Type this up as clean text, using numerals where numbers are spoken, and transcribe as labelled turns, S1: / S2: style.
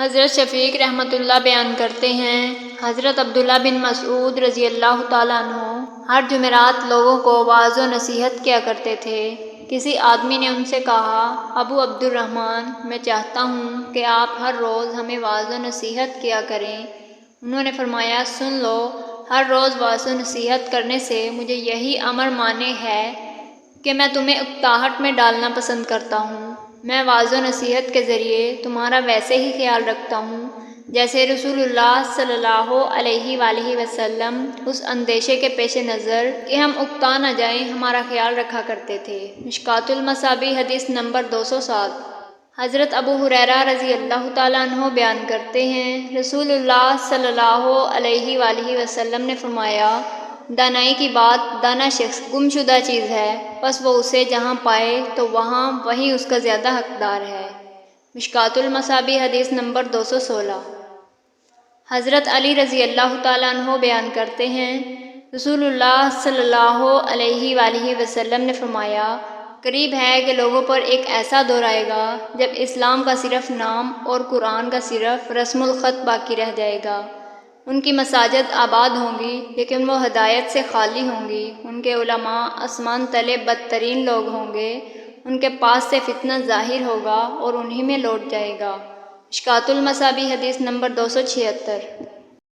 S1: حضرت شفیق رحمۃ اللہ بیان کرتے ہیں، حضرت عبداللہ بن مسعود رضی اللہ تعالیٰ عنہ ہر جمعرات لوگوں کو واعظ و نصیحت کیا کرتے تھے۔ کسی آدمی نے ان سے کہا، ابو عبد الرحمن، میں چاہتا ہوں کہ آپ ہر روز ہمیں واعظ و نصیحت کیا کریں۔ انہوں نے فرمایا، سن لو، ہر روز واعظ و نصیحت کرنے سے مجھے یہی امر مانے ہے کہ میں تمہیں اکتاہٹ میں ڈالنا پسند کرتا ہوں۔ میں واعظ و نصیحت کے ذریعے تمہارا ویسے ہی خیال رکھتا ہوں جیسے رسول اللہ صلی اللہ علیہ وآلہ وسلم اس اندیشے کے پیش نظر کہ ہم اکتا نہ جائیں ہمارا خیال رکھا کرتے تھے۔ مشکوٰۃ المصابیح حدیث نمبر 207۔ حضرت ابو ہریرہ رضی اللہ تعالیٰ عنہ بیان کرتے ہیں، رسول اللہ صلی اللہ علیہ وآلہ وسلم نے فرمایا، دانائی کی بات دانا شخص گم شدہ چیز ہے، پس وہ اسے جہاں پائے تو وہاں وہی اس کا زیادہ حقدار ہے۔ مشکوٰۃ المصابیح حدیث نمبر 216۔ حضرت علی رضی اللہ تعالیٰ عنہ بیان کرتے ہیں، رسول اللہ صلی اللہ علیہ وآلہ وسلم نے فرمایا، قریب ہے کہ لوگوں پر ایک ایسا دور آئے گا جب اسلام کا صرف نام اور قرآن کا صرف رسم الخط باقی رہ جائے گا۔ ان کی مساجد آباد ہوں گی لیکن وہ ہدایت سے خالی ہوں گی۔ ان کے علماء آسمان تلے بدترین لوگ ہوں گے۔ ان کے پاس سے فتنہ ظاہر ہوگا اور انہی میں لوٹ جائے گا۔ مشکوٰۃ المصابیح حدیث نمبر 276۔